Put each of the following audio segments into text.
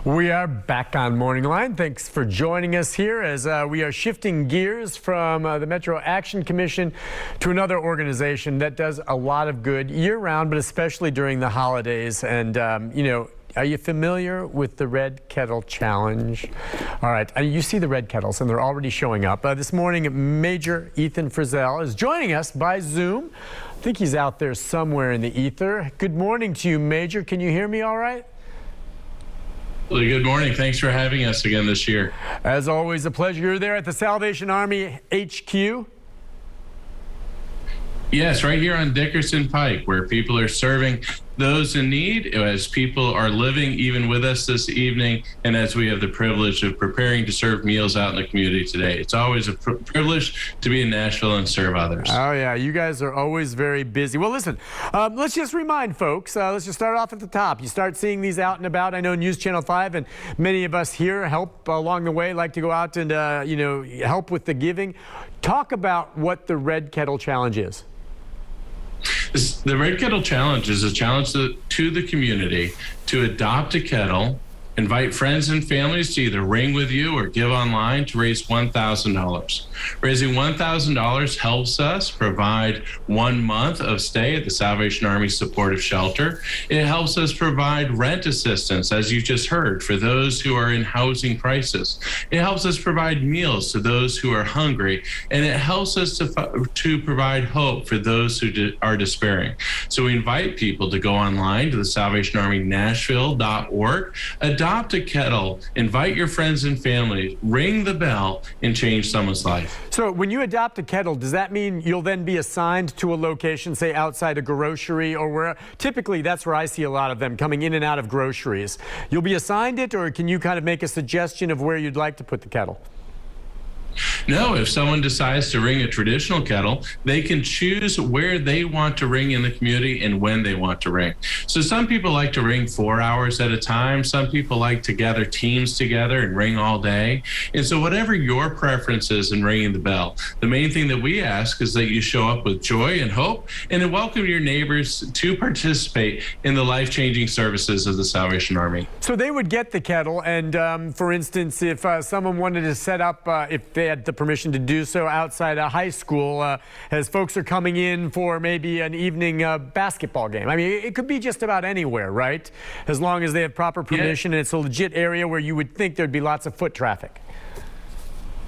We are back on Morning Line. Thanks for joining us here as we are shifting gears from the Metro Action Commission to another organization that does a lot of good year-round, but especially during the holidays. And, you know, are you familiar with the Red Kettle Challenge? All right, you see the Red Kettles, and they're already showing up. This morning, Major Ethan Frizzell is joining us by Zoom. I think he's out there somewhere in the ether. Good morning to you, Major. Can you hear me all right? Good morning. Thanks for having us again this year. As always, a pleasure. You're there at the Salvation Army HQ. Yes, right here on Dickerson Pike, where people are serving those in need, as people are living even with us this evening, and as we have the privilege of preparing to serve meals out in the community today. It's always a privilege to be in Nashville and serve others. Oh, yeah, you guys are always very busy. Well, listen, let's just remind folks, let's just start off at the top. You start seeing these out and about. I know News Channel 5 and many of us here help along the way, like to go out and, you know, help with the giving. Talk about what the Red Kettle Challenge is. The Red Kettle Challenge is a challenge to the community to adopt a kettle, invite friends and families to either ring with you or give online to raise $1,000. Raising $1,000 helps us provide 1 month of stay at the Salvation Army Supportive Shelter. It helps us provide rent assistance, as you just heard, for those who are in housing crisis. It helps us provide meals to those who are hungry, and it helps us to provide hope for those who are despairing. So we invite people to go online to the SalvationArmyNashville.org, adopt a kettle, invite your friends and family, ring the bell, and change someone's life. So when you adopt a kettle, does that mean you'll then be assigned to a location, say outside a grocery or where? Typically, that's where I see a lot of them coming in and out of groceries. You'll be assigned it, or can you kind of make a suggestion of where you'd like to put the kettle? No, if someone decides to ring a traditional kettle, they can choose where they want to ring in the community and when they want to ring. So some people like to ring 4 hours at a time. Some people like to gather teams together and ring all day. And so whatever your preference is in ringing the bell, the main thing that we ask is that you show up with joy and hope and to welcome your neighbors to participate in the life-changing services of the Salvation Army. So they would get the kettle, and for instance, if someone wanted to set up, if they had the permission to do so outside a high school, as folks are coming in for maybe an evening basketball game. I mean, it could be just about anywhere, right? As long as they have proper permission, and it's a legit area where you would think there'd be lots of foot traffic.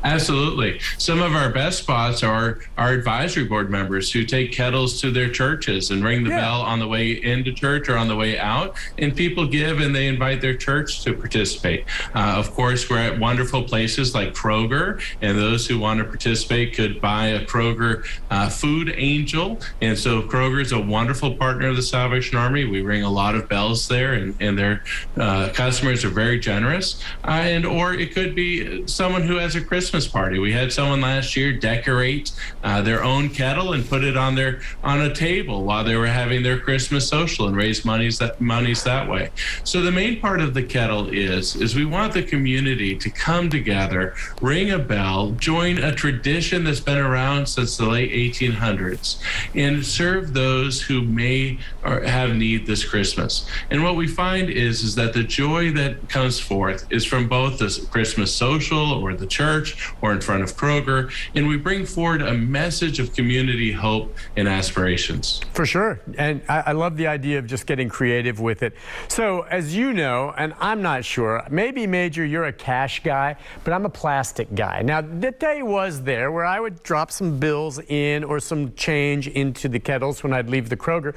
Absolutely. Some of our best spots are our advisory board members who take kettles to their churches and ring the bell on the way into church or on the way out, and people give and they invite their church to participate. Of course, we're at wonderful places like Kroger, and those who want to participate could buy a Kroger food angel. And so Kroger is a wonderful partner of the Salvation Army. We ring a lot of bells there, and their customers are very generous. Or it could be someone who has a Christmas party. We had someone last year decorate their own kettle and put it on a table while they were having their Christmas social and raise monies that way. So the main part of the kettle is we want the community to come together, ring a bell, join a tradition that's been around since the late 1800s, and serve those who may have need this Christmas. And what we find is that the joy that comes forth is from both the Christmas social or the church or in front of Kroger, and we bring forward a message of community hope and aspirations. For sure, and I love the idea of just getting creative with it. So as you know, and I'm not sure, maybe Major, you're a cash guy, but I'm a plastic guy. Now, the day was there where I would drop some bills in or some change into the kettles when I'd leave the Kroger,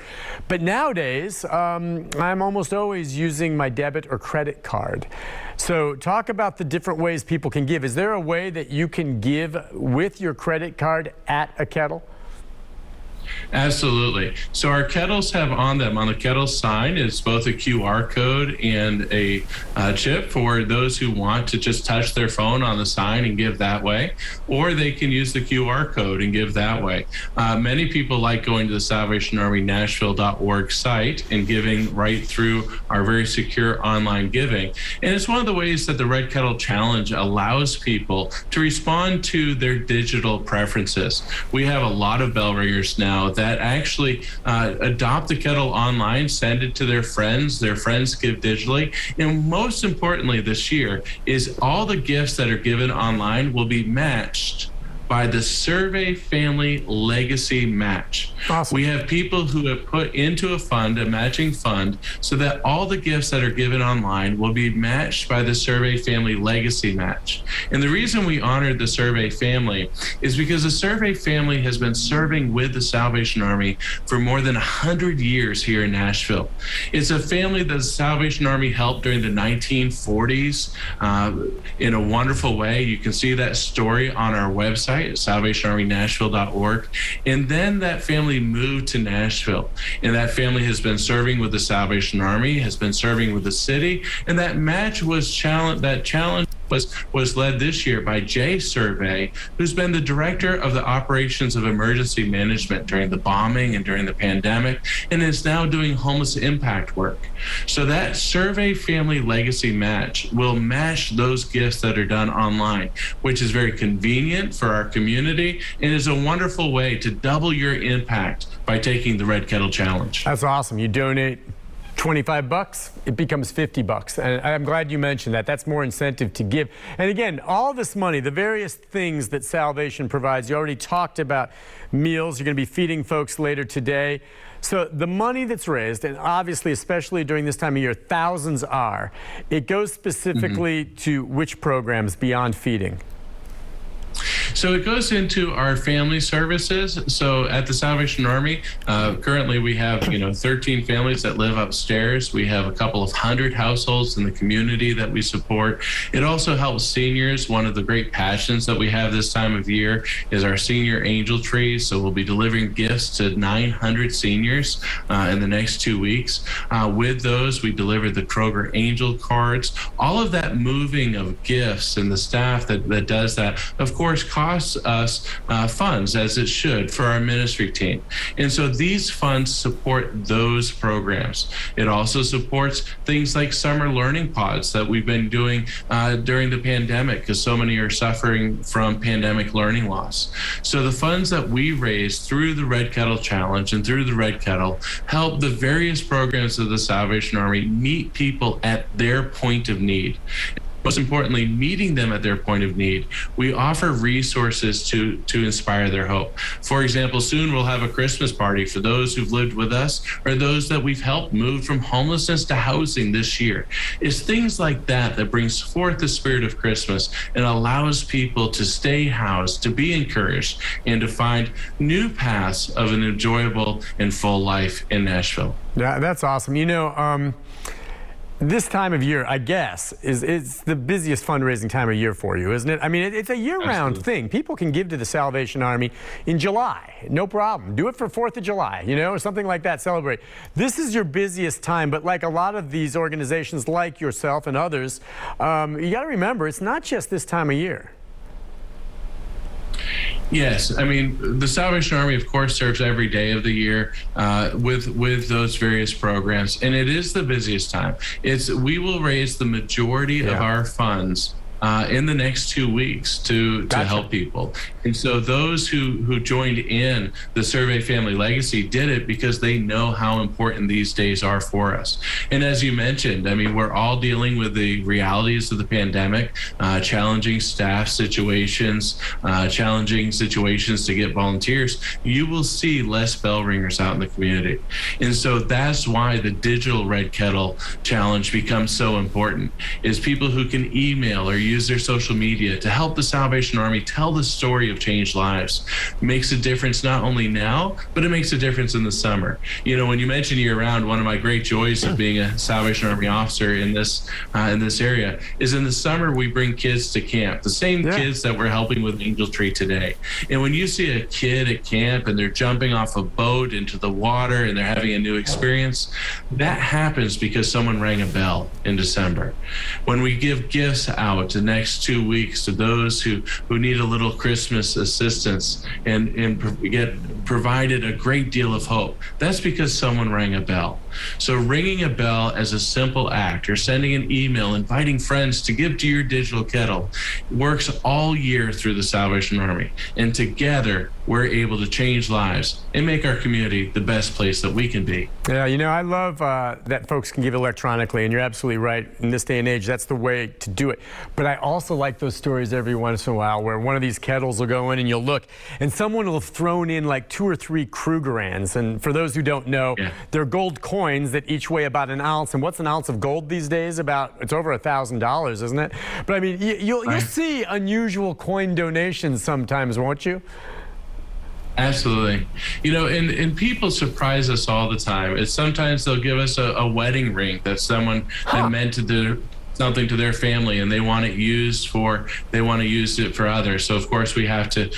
but nowadays, I'm almost always using my debit or credit card. So talk about the different ways people can give. Is there a way that you can give with your credit card at a kettle? Absolutely. So our kettles have on them, on the kettle sign, is both a QR code and a chip for those who want to just touch their phone on the sign and give that way, or they can use the QR code and give that way. Many people like going to the SalvationArmyNashville.org site and giving right through our very secure online giving. And it's one of the ways that the Red Kettle Challenge allows people to respond to their digital preferences. We have a lot of bell ringers now now that actually adopt the kettle online, send it to their friends give digitally. And most importantly this year is all the gifts that are given online will be matched by the Survey Family Legacy Match. Awesome. We have people who have put into a fund, a matching fund, so that all the gifts that are given online will be matched by the Survey Family Legacy Match. And the reason we honored the Survey family is because the Survey family has been serving with the Salvation Army for more than 100 years here in Nashville. It's a family that the Salvation Army helped during the 1940s in a wonderful way. You can see that story on our website at salvationarmynashville.org. And then that family moved to Nashville, and that family has been serving with the Salvation Army, has been serving with the city, and that match was challenge was led this year by Jay Survey, who's been the director of the operations of emergency management during the bombing and during the pandemic, and is now doing homeless impact work. So that Survey Family Legacy Match will match those gifts that are done online, which is very convenient for our community and is a wonderful way to double your impact by taking the Red Kettle Challenge. That's awesome. You donate $25, it becomes $50. And I'm glad you mentioned that. That's more incentive to give. And again, all this money, the various things that Salvation provides, you already talked about meals. You're going to be feeding folks later today. So the money that's raised, and obviously, especially during this time of year, thousands are, it goes specifically to which programs beyond feeding? So it goes into our family services. So at the Salvation Army, currently we have 13 families that live upstairs. We have a couple of hundred households in the community that we support. It also helps seniors. One of the great passions that we have this time of year is our senior angel tree. So we'll be delivering gifts to 900 seniors in the next 2 weeks. With those, we deliver the Kroger Angel cards. All of that moving of gifts and the staff that does that, of course, costs us funds, as it should, for our ministry team. And so these funds support those programs. It also supports things like summer learning pods that we've been doing during the pandemic, because so many are suffering from pandemic learning loss. So the funds that we raise through the Red Kettle Challenge and through the Red Kettle help the various programs of the Salvation Army meet people at their point of need. Most importantly, meeting them at their point of need, we offer resources to inspire their hope. For example, soon we'll have a Christmas party for those who've lived with us or those that we've helped move from homelessness to housing this year. It's things like that that brings forth the spirit of Christmas and allows people to stay housed, to be encouraged, and to find new paths of an enjoyable and full life in Nashville. Yeah, that's awesome. This time of year, I guess, it's the busiest fundraising time of year for you, isn't it? I mean, it's a year-round thing. People can give to the Salvation Army in July, no problem. Do it for 4th of July, or something like that, celebrate. This is your busiest time, but like a lot of these organizations like yourself and others, you got to remember, it's not just this time of year. Yes, I mean, the Salvation Army, of course, serves every day of the year with those various programs, and it is the busiest time. We will raise the majority of our funds in the next 2 weeks to help people. And so those who joined in the Survey Family Legacy did it because they know how important these days are for us. And as you mentioned, I mean, we're all dealing with the realities of the pandemic, challenging staff situations, challenging situations to get volunteers. You will see less bell ringers out in the community. And so that's why the digital Red Kettle Challenge becomes so important, is people who can email or use their social media to help the Salvation Army tell the story of changed lives. It makes a difference not only now, but it makes a difference in the summer. When you mention year-round, one of my great joys of being a Salvation Army officer in this area is in the summer we bring kids to camp, the same kids that we're helping with Angel Tree today. And when you see a kid at camp and they're jumping off a boat into the water and they're having a new experience, that happens because someone rang a bell in December. When we give gifts out the next 2 weeks to those who need a little Christmas assistance and get provided a great deal of hope, that's because someone rang a bell. So ringing a bell as a simple act, or sending an email inviting friends to give to your digital kettle, works all year through the Salvation Army. And together, we're able to change lives and make our community the best place that we can be. Yeah, you know, I love that folks can give electronically, and you're absolutely right. In this day and age, that's the way to do it. But I also like those stories every once in a while where one of these kettles will go in and you'll look, and someone will have thrown in like 2 or 3 Krugerrands. And for those who don't know, they're gold coins that each weigh about an ounce. And what's an ounce of gold these days? It's over $1,000, isn't it? But I mean, you'll see unusual coin donations sometimes, won't you? Absolutely. You know, and people surprise us all the time. It's sometimes they'll give us a wedding ring that someone that meant to do something to their family, and they want it used for others. So of course we have to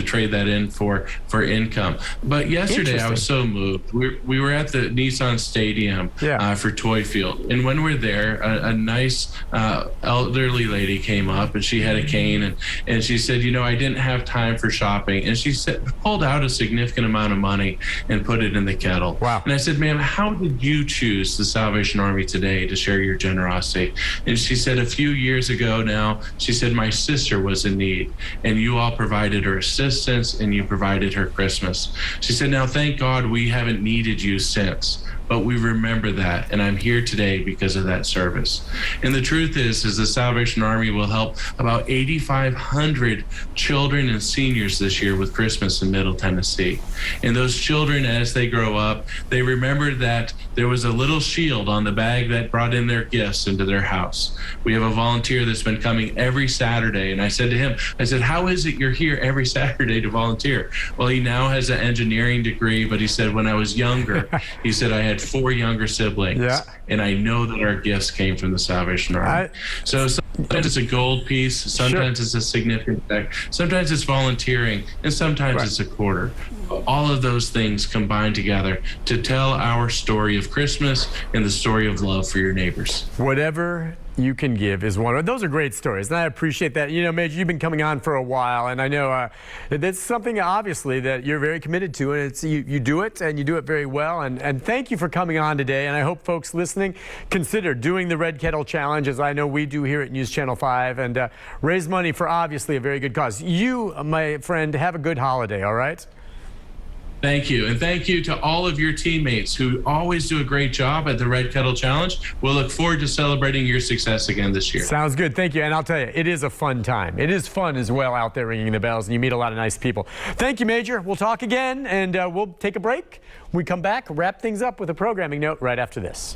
trade that in for income. But yesterday I was so moved. We were at the Nissan Stadium for Toy Field, and when we're there, a nice elderly lady came up, and she had a cane, and she said, you know, I didn't have time for shopping, and she pulled out a significant amount of money and put it in the kettle. Wow. And I said, ma'am, how did you choose the Salvation Army today to share your generosity? And she said, a few years ago now, she said, my sister was in need, and you all provided her assistance, and you provided her Christmas. She said, now thank God we haven't needed you since, but we remember that, and I'm here today because of that service. And the truth is the Salvation Army will help about 8,500 children and seniors this year with Christmas in Middle Tennessee. And those children, as they grow up, they remember that there was a little shield on the bag that brought in their gifts into their house. We have a volunteer that's been coming every Saturday, and I said to him, I said, how is it you're here every Saturday to volunteer? Well, he now has an engineering degree, but he said, when I was younger, he said, I had 4 younger siblings, and I know that our gifts came from the Salvation Army. So sometimes it's a gold piece, sometimes it's a significant check, sometimes it's volunteering, and sometimes it's a quarter. All of those things combine together to tell our story of Christmas and the story of love for your neighbors. Whatever you can give is one. Those are great stories, and I appreciate that. You know, Major, you've been coming on for a while, and I know that's something obviously that you're very committed to, and it's you do it, and you do it very well. And thank you for coming on today. And I hope folks listening consider doing the Red Kettle Challenge, as I know we do here at News Channel 5, and raise money for obviously a very good cause. You, my friend, have a good holiday. All right. Thank you. And thank you to all of your teammates who always do a great job at the Red Kettle Challenge. We'll look forward to celebrating your success again this year. Sounds good. Thank you. And I'll tell you, it is a fun time. It is fun as well out there ringing the bells, and you meet a lot of nice people. Thank you, Major. We'll talk again, and we'll take a break. When we come back, wrap things up with a programming note right after this.